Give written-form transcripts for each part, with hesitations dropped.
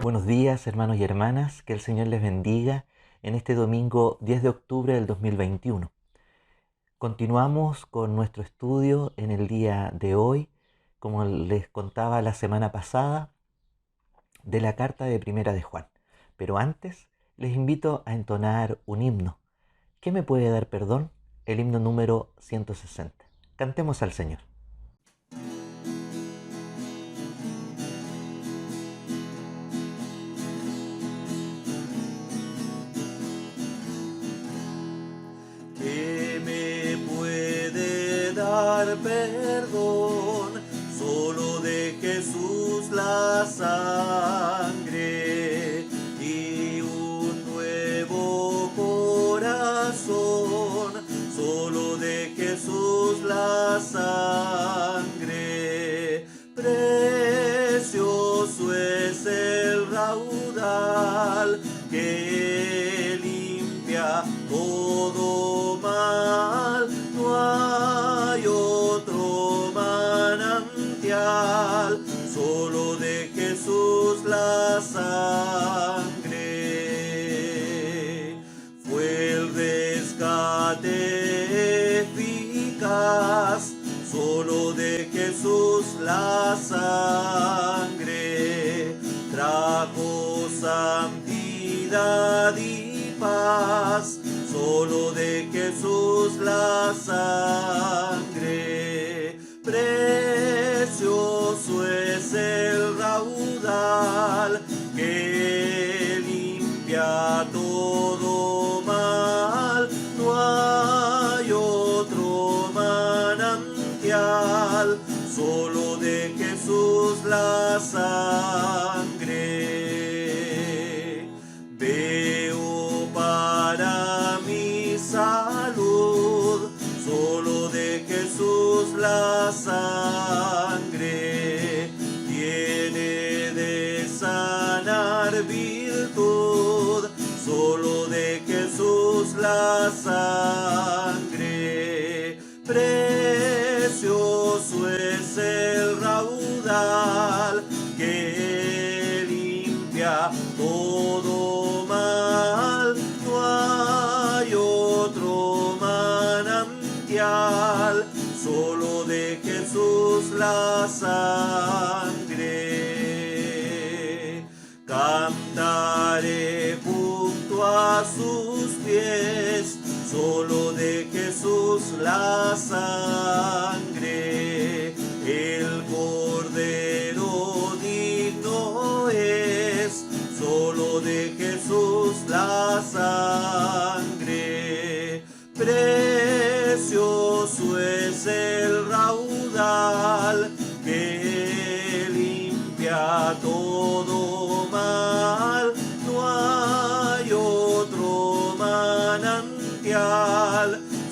Buenos días, hermanos y hermanas, que el Señor les bendiga en este domingo 10 de octubre del 2021. Continuamos con nuestro estudio en el día de hoy, como les contaba la semana pasada, de la carta de Primera de Juan. Pero antes les invito a entonar un himno. ¿Qué me puede dar perdón? El himno número 160. Cantemos al Señor. ¿Qué me puede dar perdón? Solo de Jesús la sangre y un nuevo corazón. Solo de Jesús la sangre. Precioso es el raudal que limpia todo mal, no hay otro manantial, solo de Jesús la sangre. Fue el rescate eficaz, solo de Jesús la sangre. Trajo santidad y paz, solo de Jesús la sangre. Precioso es el raudal que limpia todo mal, no hay otro manantial, solo de Jesús la sangre. Veo para mi salud, solo de Jesús la sangre. Tiene de sanar virtud, solo de Jesús la sangre. Precioso es el raudal que limpia todo mal, no hay otro manantial, solo de Jesús la sangre. Cantaré junto a sus pies, solo de Jesús la sangre. El Cordero digno es, solo de Jesús la sangre. Precioso es el raudal que limpia todo mal, no hay otro manantial,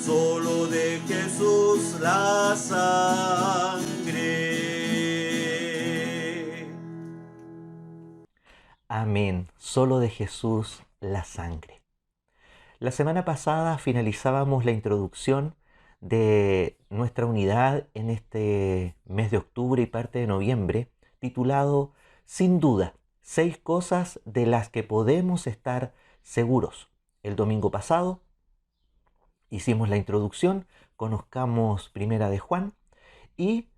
solo de Jesús la sangre. Amén. Solo de Jesús la sangre. La semana pasada finalizábamos la introducción de nuestra unidad en este mes de octubre y parte de noviembre, titulado Sin duda, 6 cosas de las que podemos estar seguros. El domingo pasado hicimos la introducción, conozcamos Primera de Juan, y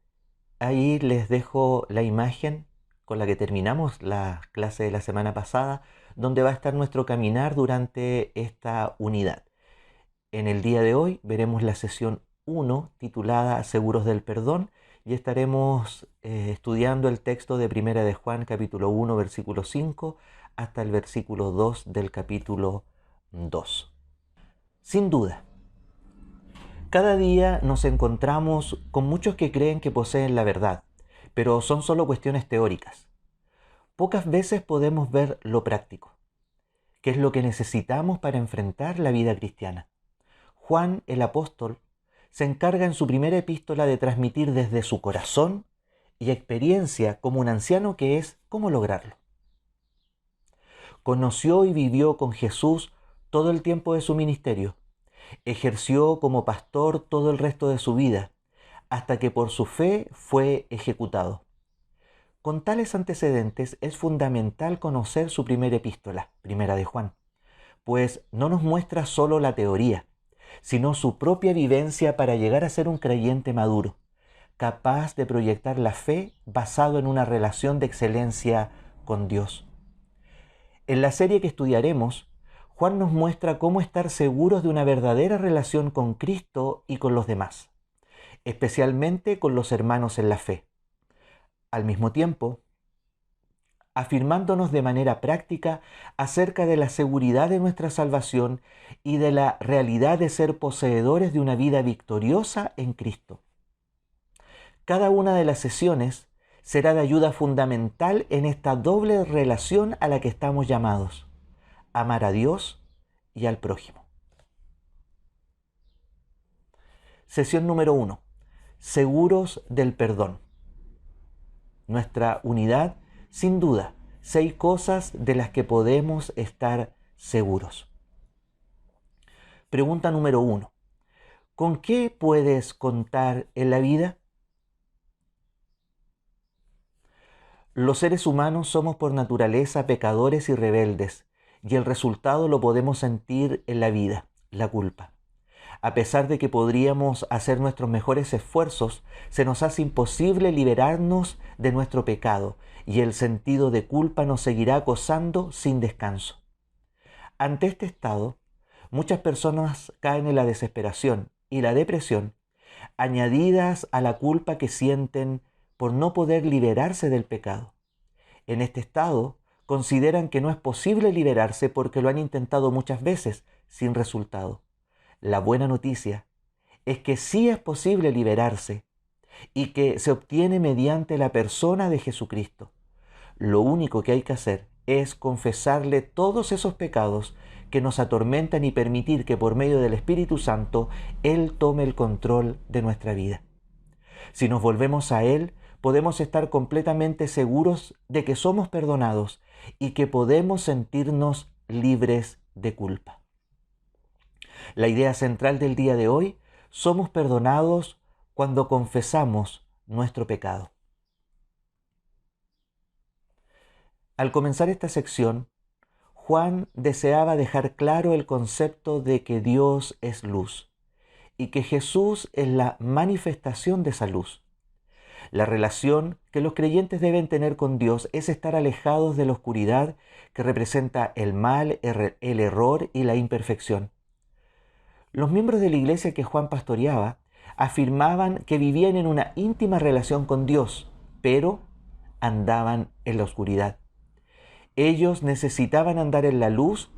ahí les dejo la imagen con la que terminamos la clase de la semana pasada, donde va a estar nuestro caminar durante esta unidad. En el día de hoy veremos la sesión 1 titulada Seguros del Perdón y estaremos estudiando el texto de Primera de Juan capítulo 1 versículo 5 hasta el versículo 2 del capítulo 2. Sin duda, cada día nos encontramos con muchos que creen que poseen la verdad, pero son solo cuestiones teóricas. Pocas veces podemos ver lo práctico, qué es lo que necesitamos para enfrentar la vida cristiana. Juan el apóstol se encarga en su primera epístola de transmitir desde su corazón y experiencia como un anciano que es cómo lograrlo. Conoció y vivió con Jesús todo el tiempo de su ministerio. Ejerció como pastor todo el resto de su vida, hasta que por su fe fue ejecutado. Con tales antecedentes es fundamental conocer su primera epístola, Primera de Juan, pues no nos muestra solo la teoría, sino su propia vivencia para llegar a ser un creyente maduro, capaz de proyectar la fe basado en una relación de excelencia con Dios. En la serie que estudiaremos, Juan nos muestra cómo estar seguros de una verdadera relación con Cristo y con los demás, especialmente con los hermanos en la fe. Al mismo tiempo, afirmándonos de manera práctica acerca de la seguridad de nuestra salvación y de la realidad de ser poseedores de una vida victoriosa en Cristo. Cada una de las sesiones será de ayuda fundamental en esta doble relación a la que estamos llamados: amar a Dios y al prójimo. Sesión número 1. Seguros del perdón. Nuestra unidad, sin duda, 6 cosas de las que podemos estar seguros. Pregunta número 1. ¿Con qué puedes contar en la vida? Los seres humanos somos por naturaleza pecadores y rebeldes, y el resultado lo podemos sentir en la vida, la culpa. A pesar de que podríamos hacer nuestros mejores esfuerzos, se nos hace imposible liberarnos de nuestro pecado, y el sentido de culpa nos seguirá acosando sin descanso. Ante este estado, muchas personas caen en la desesperación y la depresión, añadidas a la culpa que sienten por no poder liberarse del pecado. En este estado, consideran que no es posible liberarse porque lo han intentado muchas veces sin resultado. La buena noticia es que sí es posible liberarse y que se obtiene mediante la persona de Jesucristo. Lo único que hay que hacer es confesarle todos esos pecados que nos atormentan y permitir que por medio del Espíritu Santo Él tome el control de nuestra vida. Si nos volvemos a Él, podemos estar completamente seguros de que somos perdonados y que podemos sentirnos libres de culpa. La idea central del día de hoy: somos perdonados cuando confesamos nuestro pecado. Al comenzar esta sección, Juan deseaba dejar claro el concepto de que Dios es luz y que Jesús es la manifestación de esa luz. La relación que los creyentes deben tener con Dios es estar alejados de la oscuridad que representa el mal, el error y la imperfección. Los miembros de la iglesia que Juan pastoreaba afirmaban que vivían en una íntima relación con Dios, pero andaban en la oscuridad. Ellos necesitaban andar en la luz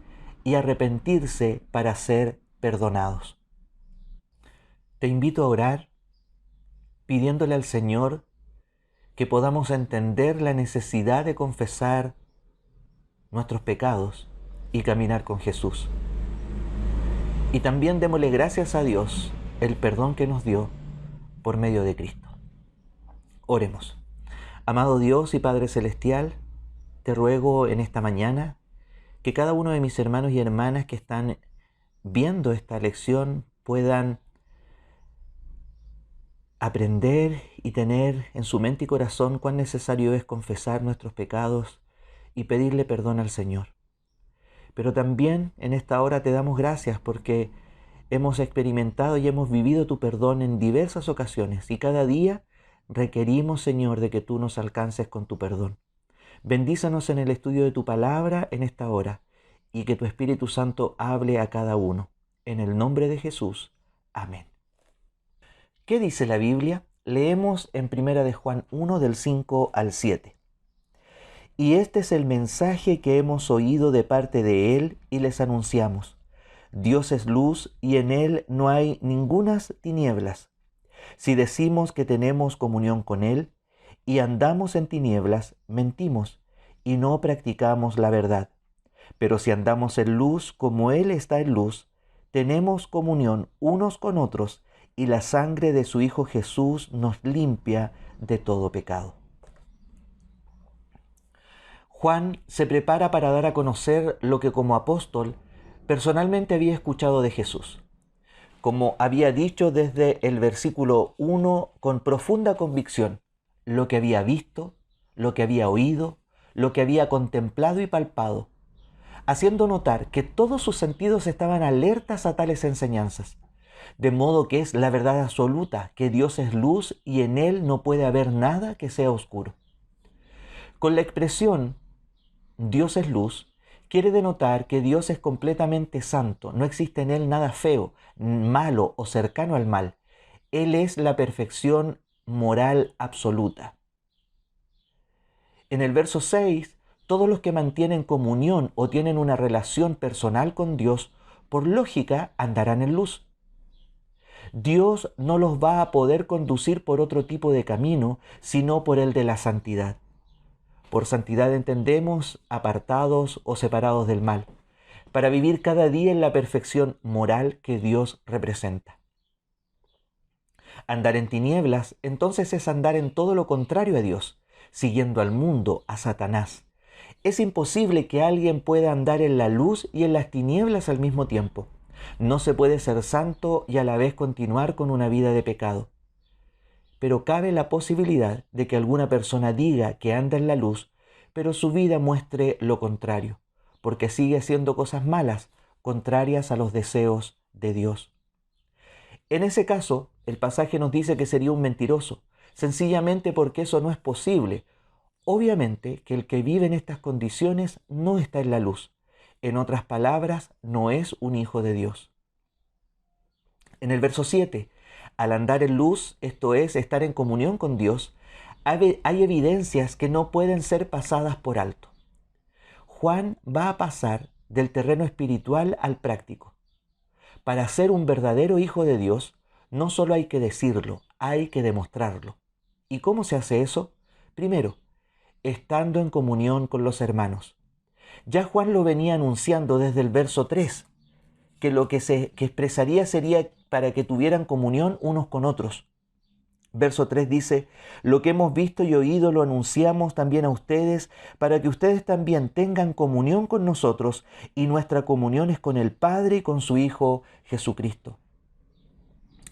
y arrepentirse para ser perdonados. Te invito a orar pidiéndole al Señor que podamos entender la necesidad de confesar nuestros pecados y caminar con Jesús. Y también démosle gracias a Dios el perdón que nos dio por medio de Cristo. Oremos. Amado Dios y Padre Celestial, te ruego en esta mañana que cada uno de mis hermanos y hermanas que están viendo esta lección puedan aprender y tener en su mente y corazón cuán necesario es confesar nuestros pecados y pedirle perdón al Señor. Pero también en esta hora te damos gracias porque hemos experimentado y hemos vivido tu perdón en diversas ocasiones y cada día requerimos, Señor, de que tú nos alcances con tu perdón. Bendícenos en el estudio de tu palabra en esta hora y que tu Espíritu Santo hable a cada uno. En el nombre de Jesús. Amén. ¿Qué dice la Biblia? Leemos en 1 de Juan 1 del 5 al 7. Y este es el mensaje que hemos oído de parte de Él y les anunciamos. Dios es luz y en Él no hay ningunas tinieblas. Si decimos que tenemos comunión con Él y andamos en tinieblas, mentimos y no practicamos la verdad. Pero si andamos en luz como Él está en luz, tenemos comunión unos con otros y la sangre de su Hijo Jesús nos limpia de todo pecado. Juan se prepara para dar a conocer lo que como apóstol personalmente había escuchado de Jesús. Como había dicho desde el versículo 1 con profunda convicción, lo que había visto, lo que había oído, lo que había contemplado y palpado, haciendo notar que todos sus sentidos estaban alertas a tales enseñanzas, de modo que es la verdad absoluta, que Dios es luz y en Él no puede haber nada que sea oscuro. Con la expresión Dios es luz, quiere denotar que Dios es completamente santo, no existe en Él nada feo, malo o cercano al mal. Él es la perfección moral absoluta. En el verso 6, todos los que mantienen comunión o tienen una relación personal con Dios, por lógica, andarán en luz. Dios no los va a poder conducir por otro tipo de camino, sino por el de la santidad. Por santidad entendemos apartados o separados del mal, para vivir cada día en la perfección moral que Dios representa. Andar en tinieblas, entonces, es andar en todo lo contrario a Dios, siguiendo al mundo, a Satanás. Es imposible que alguien pueda andar en la luz y en las tinieblas al mismo tiempo. No se puede ser santo y a la vez continuar con una vida de pecado. Pero cabe la posibilidad de que alguna persona diga que anda en la luz, pero su vida muestre lo contrario, porque sigue haciendo cosas malas, contrarias a los deseos de Dios. En ese caso, el pasaje nos dice que sería un mentiroso, sencillamente porque eso no es posible. Obviamente que el que vive en estas condiciones no está en la luz. En otras palabras, no es un hijo de Dios. En el verso 7, al andar en luz, esto es, estar en comunión con Dios, hay evidencias que no pueden ser pasadas por alto. Juan va a pasar del terreno espiritual al práctico. Para ser un verdadero hijo de Dios, no solo hay que decirlo, hay que demostrarlo. ¿Y cómo se hace eso? Primero, estando en comunión con los hermanos. Ya Juan lo venía anunciando desde el verso 3, que lo que expresaría sería para que tuvieran comunión unos con otros. Verso 3 dice, lo que hemos visto y oído lo anunciamos también a ustedes, para que ustedes también tengan comunión con nosotros, y nuestra comunión es con el Padre y con su Hijo Jesucristo.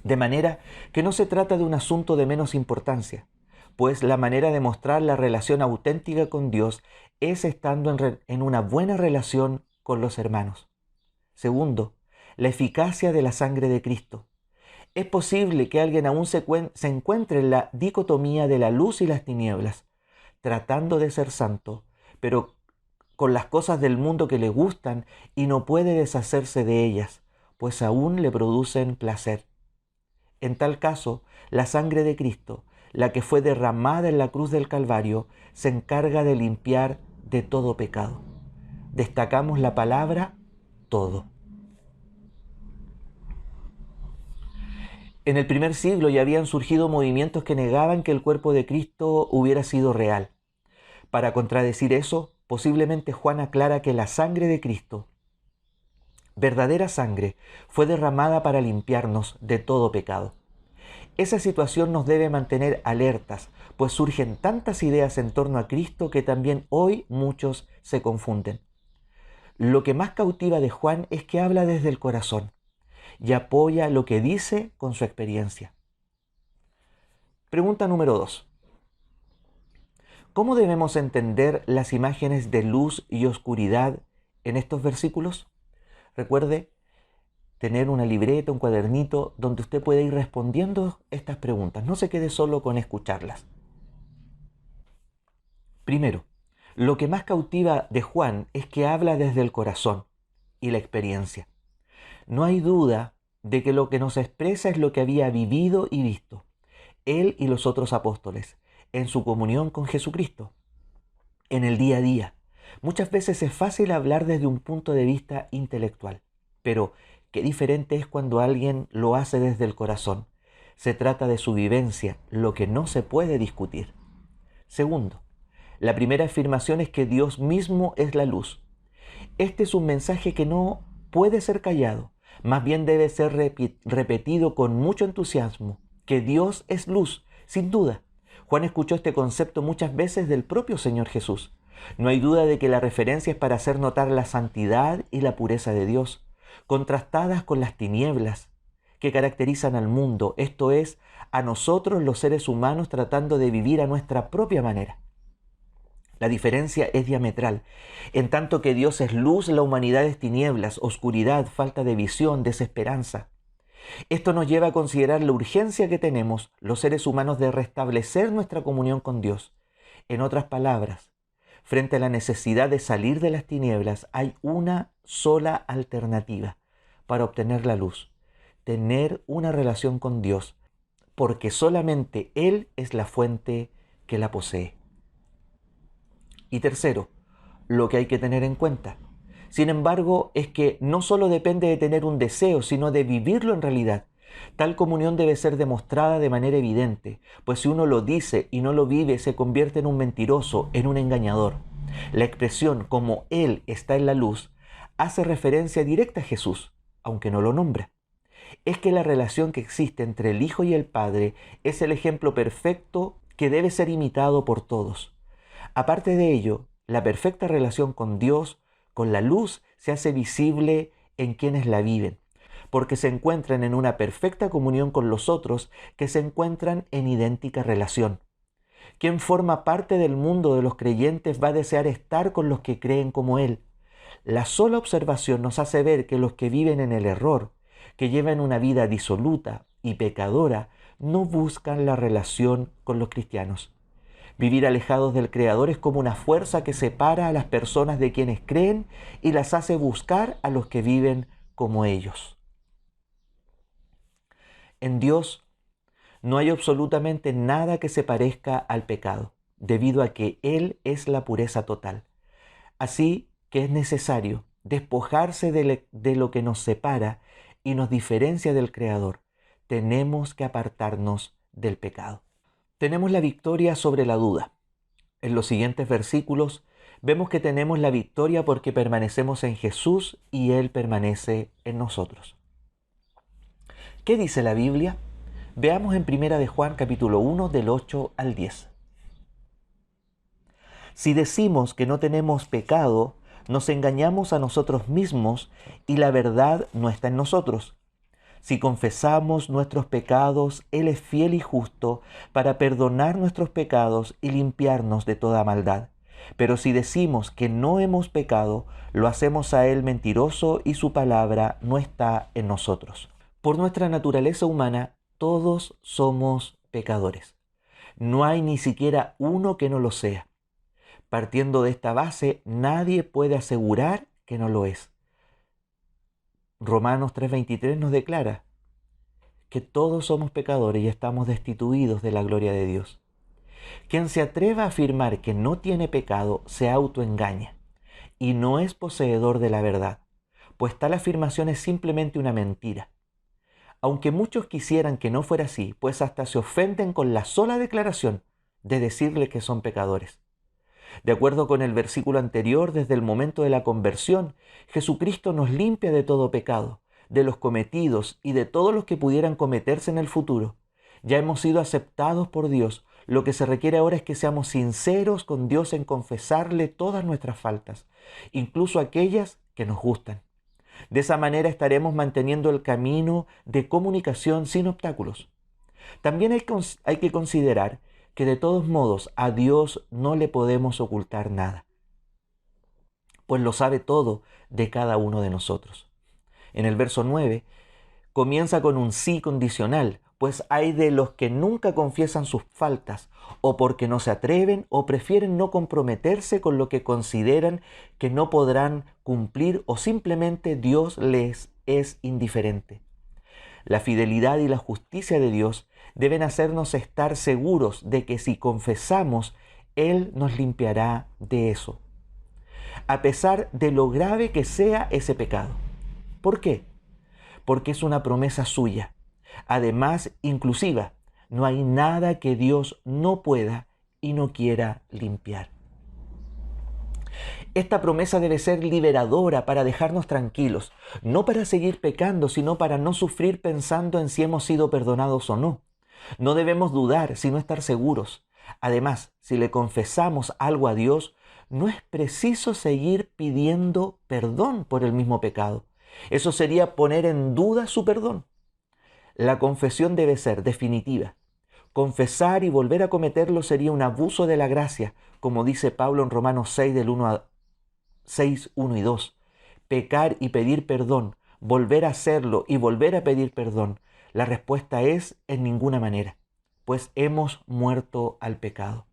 De manera que no se trata de un asunto de menos importancia, pues la manera de mostrar la relación auténtica con Dios es estando en una buena relación con los hermanos. Segundo, la eficacia de la sangre de Cristo. Es posible que alguien aún se encuentre en la dicotomía de la luz y las tinieblas, tratando de ser santo, pero con las cosas del mundo que le gustan y no puede deshacerse de ellas, pues aún le producen placer. En tal caso, la sangre de Cristo, la que fue derramada en la cruz del Calvario, se encarga de limpiar de todo pecado. Destacamos la palabra todo. En el primer siglo ya habían surgido movimientos que negaban que el cuerpo de Cristo hubiera sido real. Para contradecir eso, posiblemente Juan aclara que la sangre de Cristo, verdadera sangre, fue derramada para limpiarnos de todo pecado. Esa situación nos debe mantener alertas, pues surgen tantas ideas en torno a Cristo que también hoy muchos se confunden. Lo que más cautiva de Juan es que habla desde el corazón y apoya lo que dice con su experiencia. Pregunta número 2. ¿Cómo debemos entender las imágenes de luz y oscuridad en estos versículos? Recuerde tener una libreta, un cuadernito, donde usted puede ir respondiendo estas preguntas. No se quede solo con escucharlas. Primero, lo que más cautiva de Juan es que habla desde el corazón y la experiencia. No hay duda de que lo que nos expresa es lo que había vivido y visto él y los otros apóstoles en su comunión con Jesucristo, en el día a día. Muchas veces es fácil hablar desde un punto de vista intelectual, pero qué diferente es cuando alguien lo hace desde el corazón. Se trata de su vivencia, lo que no se puede discutir. Segundo, la primera afirmación es que Dios mismo es la luz. Este es un mensaje que no puede ser callado, más bien debe ser repetido con mucho entusiasmo, que Dios es luz, sin duda. Juan escuchó este concepto muchas veces del propio Señor Jesús. No hay duda de que la referencia es para hacer notar la santidad y la pureza de Dios, contrastadas con las tinieblas que caracterizan al mundo, esto es, a nosotros los seres humanos tratando de vivir a nuestra propia manera. La diferencia es diametral. En tanto que Dios es luz, la humanidad es tinieblas, oscuridad, falta de visión, desesperanza. Esto nos lleva a considerar la urgencia que tenemos los seres humanos de restablecer nuestra comunión con Dios. En otras palabras, frente a la necesidad de salir de las tinieblas, hay una sola alternativa para obtener la luz: tener una relación con Dios, porque solamente Él es la fuente que la posee. Y tercero, lo que hay que tener en cuenta, sin embargo, es que no solo depende de tener un deseo, sino de vivirlo en realidad. Tal comunión debe ser demostrada de manera evidente, pues si uno lo dice y no lo vive, se convierte en un mentiroso, en un engañador. La expresión "como Él está en la luz" hace referencia directa a Jesús, aunque no lo nombra. Es que la relación que existe entre el Hijo y el Padre es el ejemplo perfecto que debe ser imitado por todos. Aparte de ello, la perfecta relación con Dios, con la luz, se hace visible en quienes la viven, porque se encuentran en una perfecta comunión con los otros que se encuentran en idéntica relación. Quien forma parte del mundo de los creyentes va a desear estar con los que creen como Él. La sola observación nos hace ver que los que viven en el error, que llevan una vida disoluta y pecadora, no buscan la relación con los cristianos. Vivir alejados del Creador es como una fuerza que separa a las personas de quienes creen y las hace buscar a los que viven como ellos. En Dios no hay absolutamente nada que se parezca al pecado, debido a que Él es la pureza total. Así que es necesario despojarse de lo que nos separa y nos diferencia del Creador. Tenemos que apartarnos del pecado. Tenemos la victoria sobre la duda. En los siguientes versículos vemos que tenemos la victoria porque permanecemos en Jesús y Él permanece en nosotros. ¿Qué dice la Biblia? Veamos en 1 de Juan capítulo 1 del 8 al 10. Si decimos que no tenemos pecado, nos engañamos a nosotros mismos y la verdad no está en nosotros. Si confesamos nuestros pecados, Él es fiel y justo para perdonar nuestros pecados y limpiarnos de toda maldad. Pero si decimos que no hemos pecado, lo hacemos a Él mentiroso y su palabra no está en nosotros. Por nuestra naturaleza humana, todos somos pecadores. No hay ni siquiera uno que no lo sea. Partiendo de esta base, nadie puede asegurar que no lo es. Romanos 3:23 nos declara que todos somos pecadores y estamos destituidos de la gloria de Dios. Quien se atreva a afirmar que no tiene pecado se autoengaña y no es poseedor de la verdad, pues tal afirmación es simplemente una mentira. Aunque muchos quisieran que no fuera así, pues hasta se ofenden con la sola declaración de decirle que son pecadores. De acuerdo con el versículo anterior, desde el momento de la conversión, Jesucristo nos limpia de todo pecado, de los cometidos y de todos los que pudieran cometerse en el futuro. Ya hemos sido aceptados por Dios. Lo que se requiere ahora es que seamos sinceros con Dios en confesarle todas nuestras faltas, incluso aquellas que nos gustan. De esa manera estaremos manteniendo el camino de comunicación sin obstáculos. También hay que considerar que de todos modos a Dios no le podemos ocultar nada, pues lo sabe todo de cada uno de nosotros. En el verso 9 comienza con un sí condicional, pues hay de los que nunca confiesan sus faltas, o porque no se atreven o prefieren no comprometerse con lo que consideran que no podrán cumplir, o simplemente Dios les es indiferente. La fidelidad y la justicia de Dios deben hacernos estar seguros de que si confesamos, Él nos limpiará de eso, a pesar de lo grave que sea ese pecado. ¿Por qué? Porque es una promesa suya. Además, inclusiva, no hay nada que Dios no pueda y no quiera limpiar. Esta promesa debe ser liberadora para dejarnos tranquilos, no para seguir pecando, sino para no sufrir pensando en si hemos sido perdonados o no. No debemos dudar, sino estar seguros. Además, si le confesamos algo a Dios, no es preciso seguir pidiendo perdón por el mismo pecado. Eso sería poner en duda su perdón. La confesión debe ser definitiva. Confesar y volver a cometerlo sería un abuso de la gracia, como dice Pablo en Romanos 6, del 6, 1 y 2. Pecar y pedir perdón, volver a hacerlo y volver a pedir perdón. La respuesta es en ninguna manera, pues hemos muerto al pecado.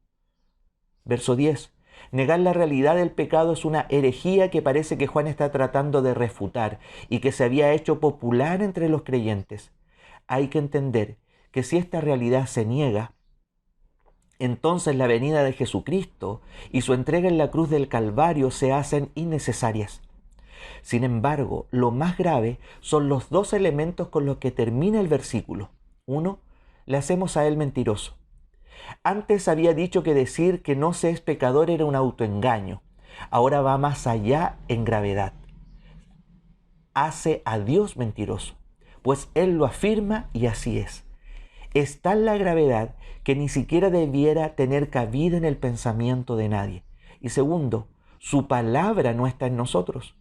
Verso 10. Negar la realidad del pecado es una herejía que parece que Juan está tratando de refutar y que se había hecho popular entre los creyentes. Hay que entender que si esta realidad se niega, entonces la venida de Jesucristo y su entrega en la cruz del Calvario se hacen innecesarias. Sin embargo, lo más grave son los dos elementos con los que termina el versículo. Uno, le hacemos a él mentiroso. Antes había dicho que decir que no se es pecador era un autoengaño. Ahora va más allá en gravedad. Hace a Dios mentiroso, pues Él lo afirma y así es. Es tal la gravedad que ni siquiera debiera tener cabida en el pensamiento de nadie. Y segundo, su palabra no está en nosotros.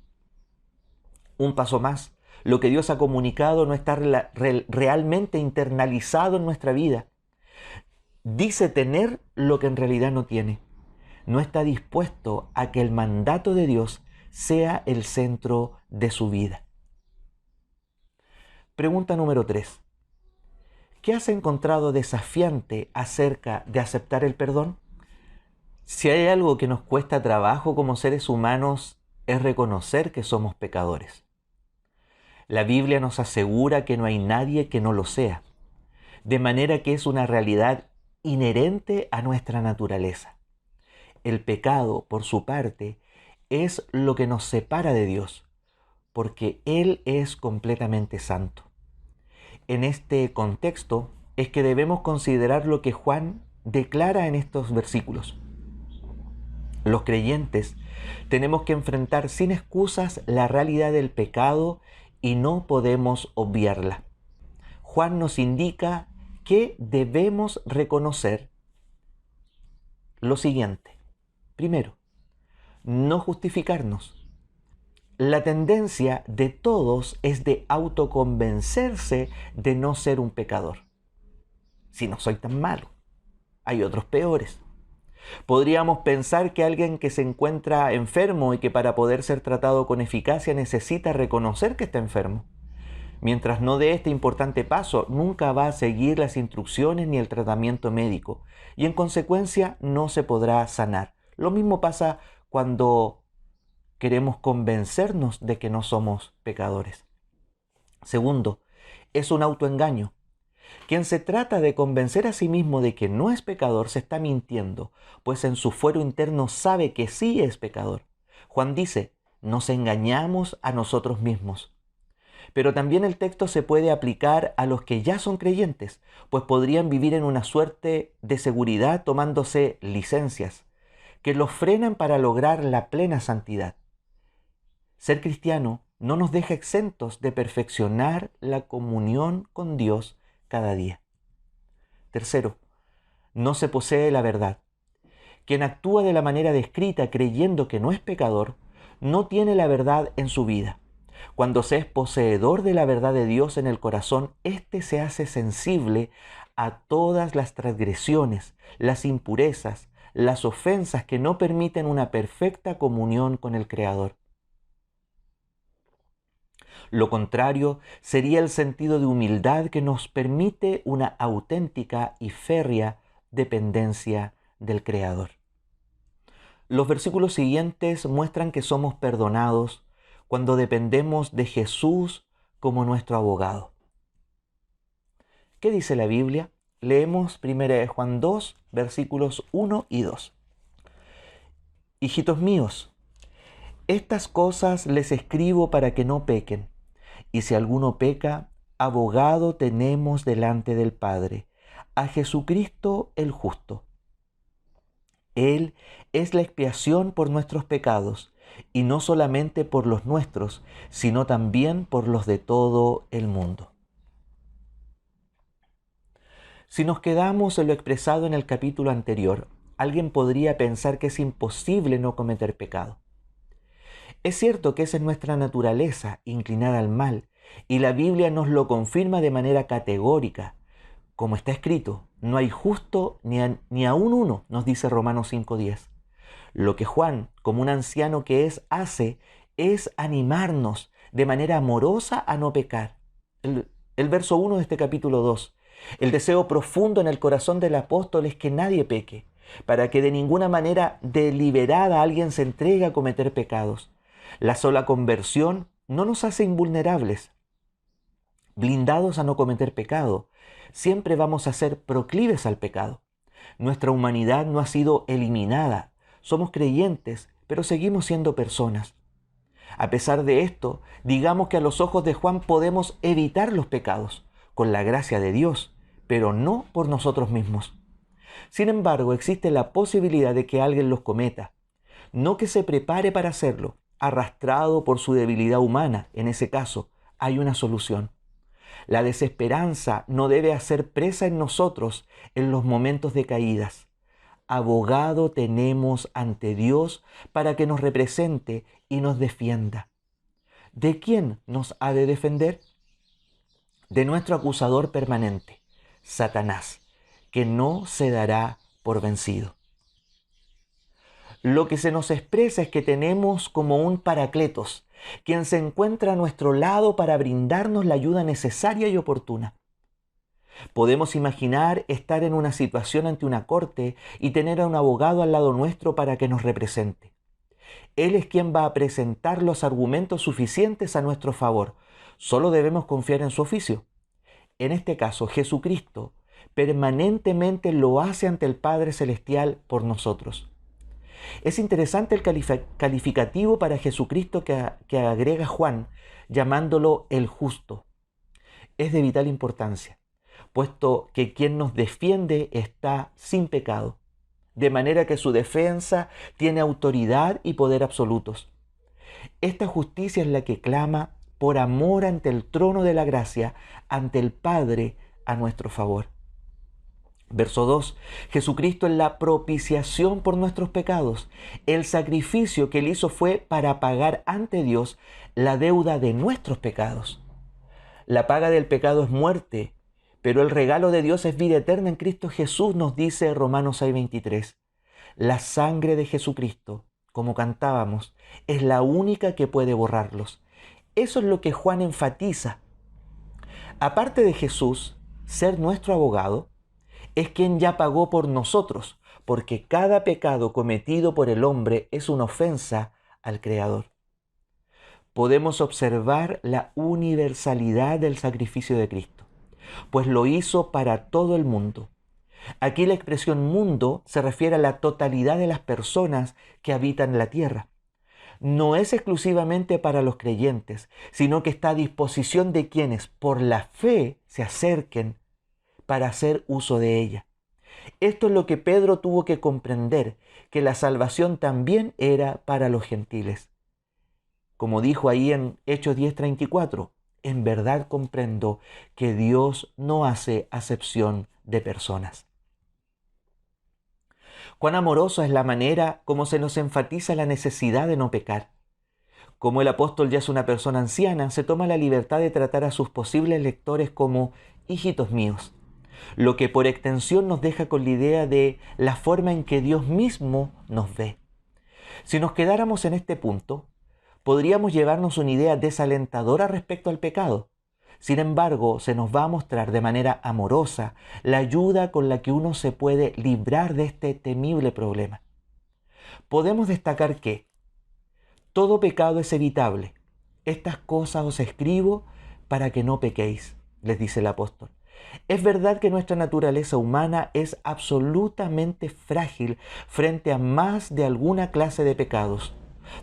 Un paso más, lo que Dios ha comunicado no está realmente internalizado en nuestra vida. Dice tener lo que en realidad no tiene. No está dispuesto a que el mandato de Dios sea el centro de su vida. Pregunta número 3. ¿Qué has encontrado desafiante acerca de aceptar el perdón? Si hay algo que nos cuesta trabajo como seres humanos es reconocer que somos pecadores. La Biblia nos asegura que no hay nadie que no lo sea, de manera que es una realidad inherente a nuestra naturaleza. El pecado, por su parte, es lo que nos separa de Dios, porque Él es completamente santo. En este contexto es que debemos considerar lo que Juan declara en estos versículos. Los creyentes tenemos que enfrentar sin excusas la realidad del pecado y no podemos obviarla. Juan nos indica que debemos reconocer lo siguiente. Primero, no justificarnos. La tendencia de todos es de autoconvencerse de no ser un pecador. Si no soy tan malo, hay otros peores. Podríamos pensar que alguien que se encuentra enfermo y que para poder ser tratado con eficacia necesita reconocer que está enfermo. Mientras no dé este importante paso, nunca va a seguir las instrucciones ni el tratamiento médico y en consecuencia no se podrá sanar. Lo mismo pasa cuando queremos convencernos de que no somos pecadores. Segundo, es un autoengaño. Quien se trata de convencer a sí mismo de que no es pecador se está mintiendo, pues en su fuero interno sabe que sí es pecador. Juan dice, nos engañamos a nosotros mismos. Pero también el texto se puede aplicar a los que ya son creyentes, pues podrían vivir en una suerte de seguridad tomándose licencias, que los frenan para lograr la plena santidad. Ser cristiano no nos deja exentos de perfeccionar la comunión con Dios cada día. Tercero, no se posee la verdad. Quien actúa de la manera descrita creyendo que no es pecador, no tiene la verdad en su vida. Cuando se es poseedor de la verdad de Dios en el corazón, éste se hace sensible a todas las transgresiones, las impurezas, las ofensas que no permiten una perfecta comunión con el Creador. Lo contrario sería el sentido de humildad que nos permite una auténtica y férrea dependencia del Creador. Los versículos siguientes muestran que somos perdonados cuando dependemos de Jesús como nuestro abogado. ¿Qué dice la Biblia? Leemos 1 Juan 2, versículos 1 y 2. Hijitos míos, estas cosas les escribo para que no pequen. Y si alguno peca, abogado tenemos delante del Padre, a Jesucristo el justo. Él es la expiación por nuestros pecados, y no solamente por los nuestros, sino también por los de todo el mundo. Si nos quedamos en lo expresado en el capítulo anterior, alguien podría pensar que es imposible no cometer pecado. Es cierto que esa es nuestra naturaleza, inclinada al mal, y la Biblia nos lo confirma de manera categórica. Como está escrito, No hay justo ni aún uno, nos dice Romanos 5:10. Lo que Juan, como un anciano que es, hace es animarnos de manera amorosa a no pecar. El verso 1 de este capítulo 2. El deseo profundo en el corazón del apóstol es que nadie peque, para que de ninguna manera deliberada alguien se entregue a cometer pecados. La sola conversión no nos hace invulnerables, blindados a no cometer pecado. Siempre vamos a ser proclives al pecado. Nuestra humanidad no ha sido eliminada. Somos creyentes, pero seguimos siendo personas. A pesar de esto, digamos que a los ojos de Juan podemos evitar los pecados, con la gracia de Dios, pero no por nosotros mismos. Sin embargo, existe la posibilidad de que alguien los cometa, no que se prepare para hacerlo, arrastrado por su debilidad humana. En ese caso, hay una solución. La desesperanza no debe hacer presa en nosotros en los momentos de caídas. Abogado tenemos ante Dios para que nos represente y nos defienda. ¿De quién nos ha de defender? De nuestro acusador permanente, Satanás, que no se dará por vencido. Lo que se nos expresa es que tenemos como un Paracletos, quien se encuentra a nuestro lado para brindarnos la ayuda necesaria y oportuna. Podemos imaginar estar en una situación ante una corte y tener a un abogado al lado nuestro para que nos represente. Él es quien va a presentar los argumentos suficientes a nuestro favor. Solo debemos confiar en su oficio. En este caso, Jesucristo permanentemente lo hace ante el Padre Celestial por nosotros. Es interesante el calificativo para Jesucristo que agrega Juan, llamándolo el justo. Es de vital importancia, puesto que quien nos defiende está sin pecado, de manera que su defensa tiene autoridad y poder absolutos. Esta justicia es la que clama por amor ante el trono de la gracia, ante el Padre a nuestro favor. Verso 2. Jesucristo es la propiciación por nuestros pecados. El sacrificio que Él hizo fue para pagar ante Dios la deuda de nuestros pecados. La paga del pecado es muerte, pero el regalo de Dios es vida eterna en Cristo Jesús, nos dice Romanos 6:23. La sangre de Jesucristo, como cantábamos, es la única que puede borrarlos. Eso es lo que Juan enfatiza. Aparte de Jesús ser nuestro abogado, es quien ya pagó por nosotros, porque cada pecado cometido por el hombre es una ofensa al Creador. Podemos observar la universalidad del sacrificio de Cristo, pues lo hizo para todo el mundo. Aquí la expresión mundo se refiere a la totalidad de las personas que habitan la tierra. No es exclusivamente para los creyentes, sino que está a disposición de quienes por la fe se acerquen para hacer uso de ella. Esto es lo que Pedro tuvo que comprender, que la salvación también era para los gentiles. Como dijo ahí en Hechos 10:34, en verdad comprendo que Dios no hace acepción de personas. Cuán amorosa es la manera como se nos enfatiza la necesidad de no pecar. Como el apóstol ya es una persona anciana, se toma la libertad de tratar a sus posibles lectores como hijitos míos, lo que por extensión nos deja con la idea de la forma en que Dios mismo nos ve. Si nos quedáramos en este punto, podríamos llevarnos una idea desalentadora respecto al pecado. Sin embargo, se nos va a mostrar de manera amorosa la ayuda con la que uno se puede librar de este temible problema. Podemos destacar que todo pecado es evitable. Estas cosas os escribo para que no pequéis, les dice el apóstol. Es verdad que nuestra naturaleza humana es absolutamente frágil frente a más de alguna clase de pecados.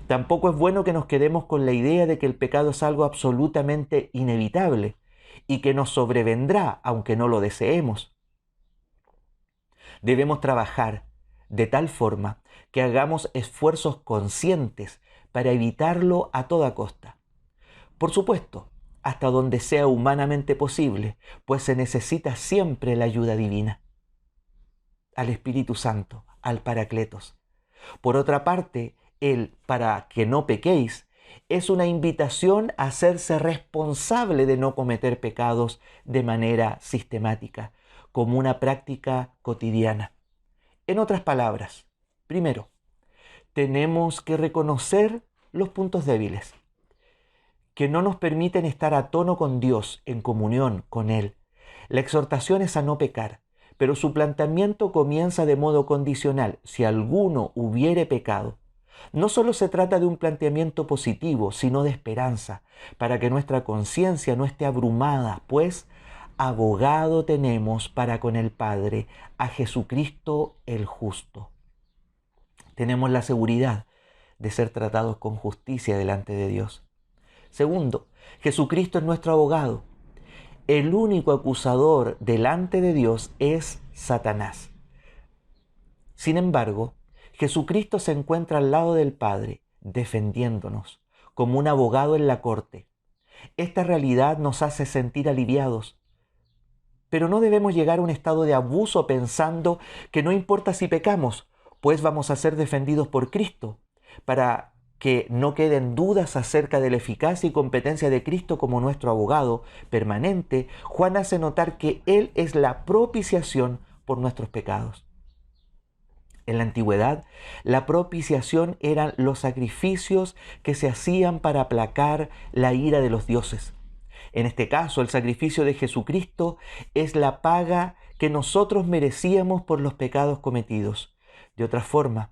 Tampoco es bueno que nos quedemos con la idea de que el pecado es algo absolutamente inevitable y que nos sobrevendrá aunque no lo deseemos. Debemos trabajar de tal forma que hagamos esfuerzos conscientes para evitarlo a toda costa. Por supuesto, hasta donde sea humanamente posible, pues se necesita siempre la ayuda divina, al Espíritu Santo, al Paracletos. Por otra parte, el para que no pequéis es una invitación a hacerse responsable de no cometer pecados de manera sistemática, como una práctica cotidiana. En otras palabras, primero, tenemos que reconocer los puntos débiles que no nos permiten estar a tono con Dios, en comunión con Él. La exhortación es a no pecar, pero su planteamiento comienza de modo condicional: si alguno hubiere pecado. No solo se trata de un planteamiento positivo, sino de esperanza, para que nuestra conciencia no esté abrumada, pues abogado tenemos para con el Padre, a Jesucristo el justo. Tenemos la seguridad de ser tratados con justicia delante de Dios. Segundo, Jesucristo es nuestro abogado. El único acusador delante de Dios es Satanás. Sin embargo, Jesucristo se encuentra al lado del Padre, defendiéndonos, como un abogado en la corte. Esta realidad nos hace sentir aliviados, pero no debemos llegar a un estado de abuso pensando que no importa si pecamos, pues vamos a ser defendidos por Cristo. Para que no queden dudas acerca de la eficacia y competencia de Cristo como nuestro abogado permanente, Juan hace notar que Él es la propiciación por nuestros pecados. En la antigüedad, la propiciación eran los sacrificios que se hacían para aplacar la ira de los dioses. En este caso, el sacrificio de Jesucristo es la paga que nosotros merecíamos por los pecados cometidos. De otra forma,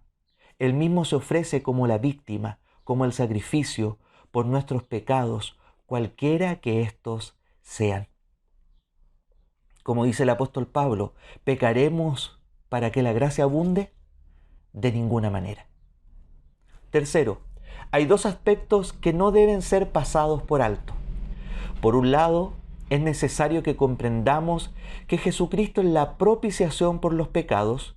Él mismo se ofrece como la víctima, como el sacrificio por nuestros pecados, cualquiera que éstos sean. Como dice el apóstol Pablo, ¿pecaremos para que la gracia abunde? De ninguna manera. Tercero, hay dos aspectos que no deben ser pasados por alto. Por un lado, es necesario que comprendamos que Jesucristo es la propiciación por los pecados,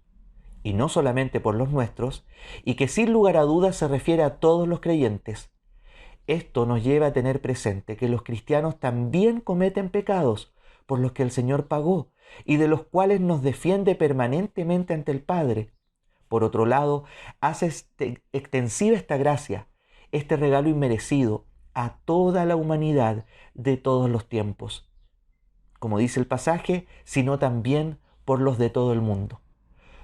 y no solamente por los nuestros, y que sin lugar a dudas se refiere a todos los creyentes. Esto nos lleva a tener presente que los cristianos también cometen pecados por los que el Señor pagó y de los cuales nos defiende permanentemente ante el Padre. Por otro lado, hace extensiva esta gracia, este regalo inmerecido, a toda la humanidad de todos los tiempos. Como dice el pasaje, sino también por los de todo el mundo.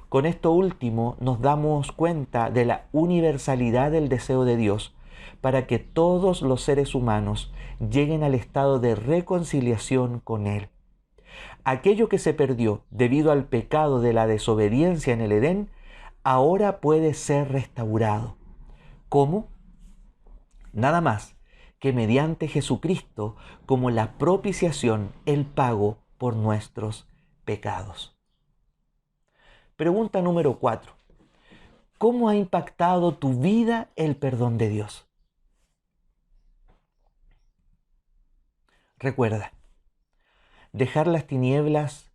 Con esto último nos damos cuenta de la universalidad del deseo de Dios para que todos los seres humanos lleguen al estado de reconciliación con Él. Aquello que se perdió debido al pecado de la desobediencia en el Edén, ahora puede ser restaurado. ¿Cómo? Nada más que mediante Jesucristo como la propiciación, el pago por nuestros pecados. Pregunta número 4. ¿Cómo ha impactado tu vida el perdón de Dios? Recuerda, dejar las tinieblas,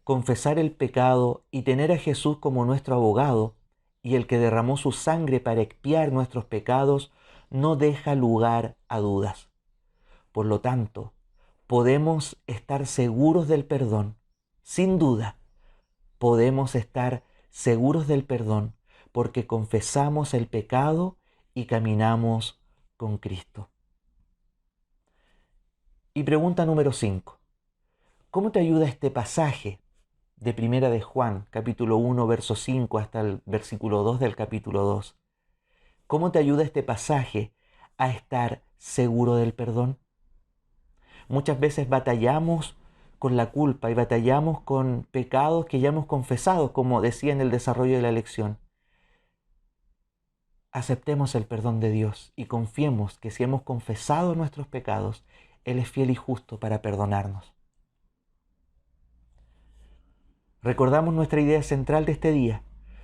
confesar el pecado y tener a Jesús como nuestro abogado y el que derramó su sangre para expiar nuestros pecados no deja lugar a dudas. Por lo tanto, podemos estar seguros del perdón. Sin duda, podemos estar seguros del perdón porque confesamos el pecado y caminamos con Cristo. Y pregunta número 5. ¿Cómo te ayuda este pasaje de Primera de Juan, capítulo 1, verso 5 hasta el versículo 2 del capítulo 2? ¿Cómo te ayuda este pasaje a estar seguro del perdón? Muchas veces batallamos con la culpa y batallamos con pecados que ya hemos confesado, como decía en el desarrollo de la lección. Aceptemos el perdón de Dios y confiemos que si hemos confesado nuestros pecados, Él es fiel y justo para perdonarnos. Recordamos nuestra idea central de este día.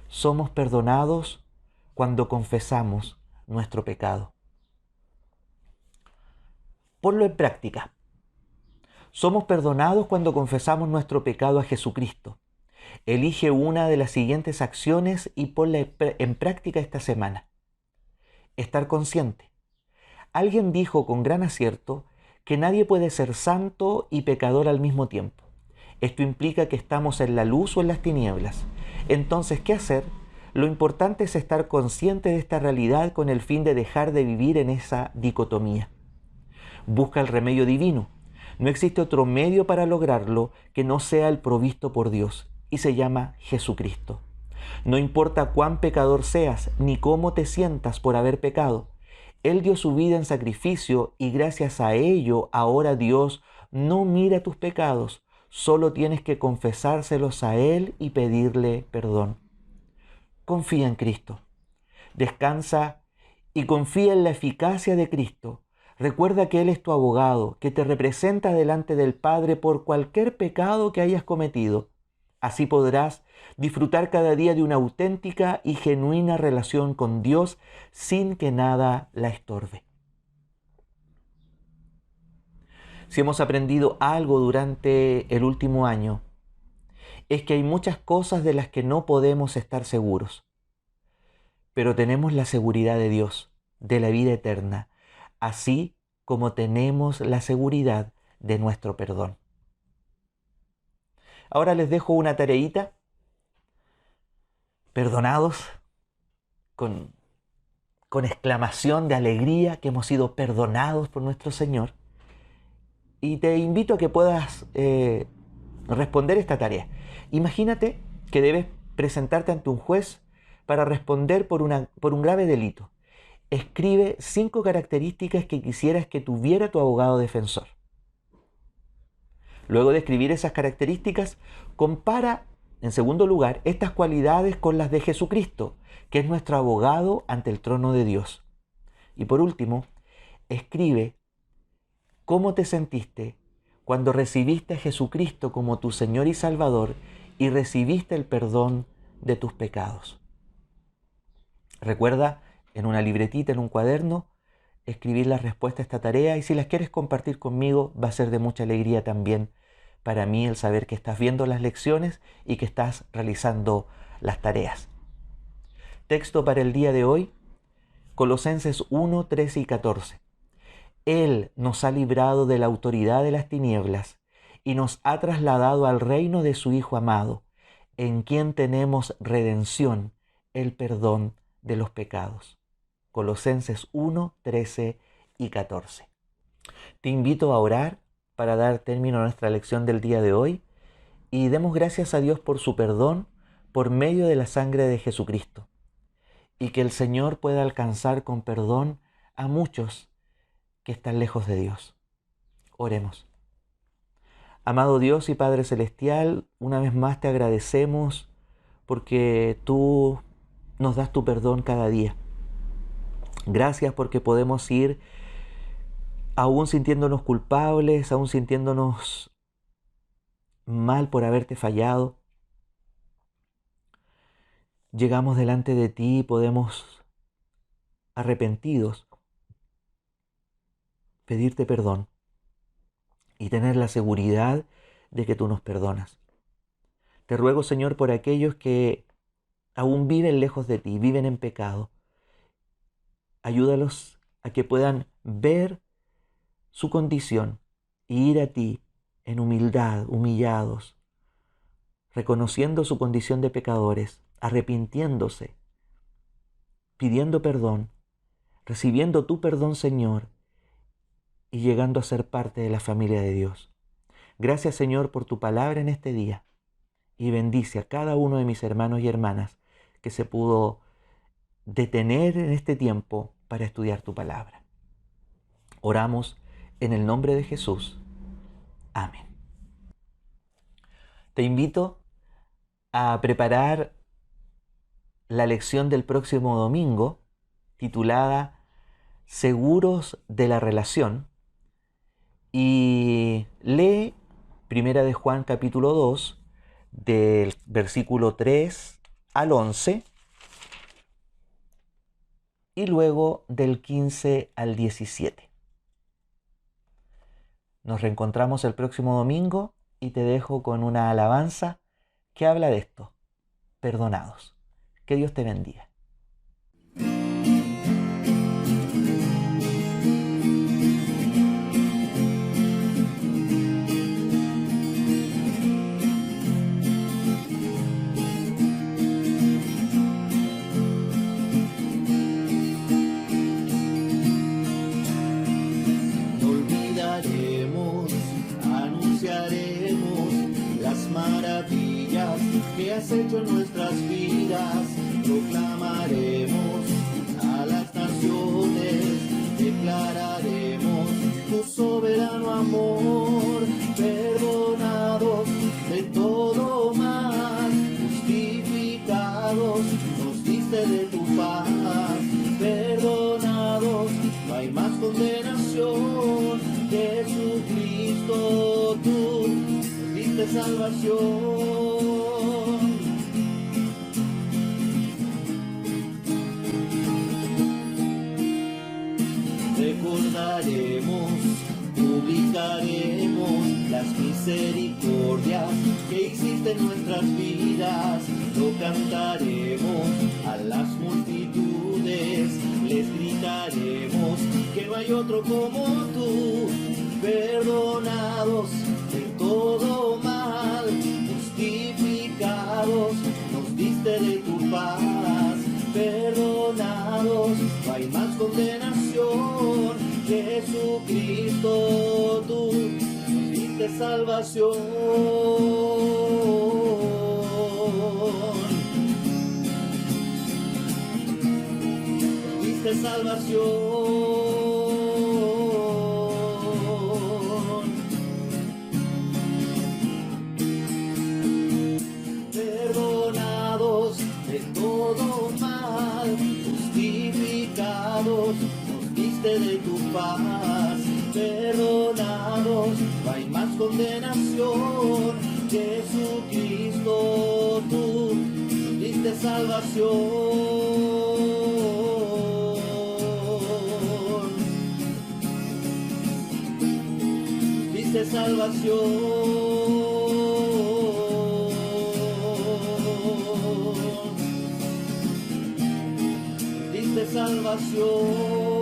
Somos perdonados cuando confesamos nuestro pecado. Ponlo en práctica. Somos perdonados cuando confesamos nuestro pecado a Jesucristo. Elige una de las siguientes acciones y ponla en práctica esta semana. Estar consciente. Alguien dijo con gran acierto que nadie puede ser santo y pecador al mismo tiempo. Esto implica que estamos en la luz o en las tinieblas. Entonces, ¿qué hacer? Lo importante es estar consciente de esta realidad con el fin de dejar de vivir en esa dicotomía. Busca el remedio divino. No existe otro medio para lograrlo que no sea el provisto por Dios, y se llama Jesucristo. No importa cuán pecador seas, ni cómo te sientas por haber pecado. Él dio su vida en sacrificio y gracias a ello ahora Dios no mira tus pecados. Solo tienes que confesárselos a Él y pedirle perdón. Confía en Cristo. Descansa y confía en la eficacia de Cristo. Recuerda que Él es tu abogado, que te representa delante del Padre por cualquier pecado que hayas cometido. Así podrás disfrutar cada día de una auténtica y genuina relación con Dios sin que nada la estorbe. Si hemos aprendido algo durante el último año, es que hay muchas cosas de las que no podemos estar seguros, pero tenemos la seguridad de Dios, de la vida eterna, así como tenemos la seguridad de nuestro perdón. Ahora les dejo una tareita. Perdonados, con exclamación de alegría que hemos sido perdonados por nuestro Señor. Y te invito a que puedas responder esta tarea. Imagínate que debes presentarte ante un juez para responder por un grave delito. Escribe 5 características que quisieras que tuviera tu abogado defensor. Luego de escribir esas características, compara, en segundo lugar, estas cualidades con las de Jesucristo, que es nuestro abogado ante el trono de Dios. Y por último, escribe cómo te sentiste cuando recibiste a Jesucristo como tu Señor y Salvador y recibiste el perdón de tus pecados. Recuerda, en una libretita, en un cuaderno, escribir las respuestas a esta tarea, y si las quieres compartir conmigo, va a ser de mucha alegría también para mí el saber que estás viendo las lecciones y que estás realizando las tareas. Texto para el día de hoy, Colosenses 1, 13 y 14. Él nos ha librado de la autoridad de las tinieblas y nos ha trasladado al reino de su Hijo amado, en quien tenemos redención, el perdón de los pecados. Colosenses 1, 13 y 14. Te invito a orar para dar término a nuestra lección del día de hoy y demos gracias a Dios por su perdón por medio de la sangre de Jesucristo, y que el Señor pueda alcanzar con perdón a muchos que están lejos de Dios. Oremos. Amado Dios y Padre Celestial, una vez más te agradecemos porque tú nos das tu perdón cada día. Gracias porque podemos ir aún sintiéndonos culpables, aún sintiéndonos mal por haberte fallado. Llegamos delante de ti y podemos, arrepentidos, pedirte perdón y tener la seguridad de que tú nos perdonas. Te ruego, Señor, por aquellos que aún viven lejos de ti, viven en pecado. Ayúdalos a que puedan ver su condición y ir a ti en humildad, humillados, reconociendo su condición de pecadores, arrepintiéndose, pidiendo perdón, recibiendo tu perdón, Señor, y llegando a ser parte de la familia de Dios. Gracias, Señor, por tu palabra en este día, y bendice a cada uno de mis hermanos y hermanas que se pudo detener en este tiempo para estudiar tu palabra. Oramos en el nombre de Jesús. Amén. Te invito a preparar la lección del próximo domingo, titulada Seguros de la Relación, y lee 1 de Juan capítulo 2, del versículo 3 al 11, y luego del 15 al 17. Nos reencontramos el próximo domingo y te dejo con una alabanza que habla de esto: perdonados. Que Dios te bendiga. No olvidaremos que has hecho en nuestras vidas. Proclamaremos a las naciones, declararemos tu soberano amor. Perdonados de todo mal, justificados, nos diste de tu paz. Perdonados, no hay más condenación. Jesucristo, tú nos diste salvación. Recordaremos, publicaremos las misericordias que hiciste en nuestras vidas. Lo cantaremos a las multitudes, les gritaremos que no hay otro como tú. Perdonados de todo mal, justificados, nos diste de tu paz. Perdonados, no hay más condenación. Jesucristo, tú nos diste salvación. Nos diste salvación. Perdonados de todo mal, justificados, nos diste de tu paz. Perdonados, no hay más condenación. Jesucristo, tú nos diste salvación. Nos diste salvación. Salvación.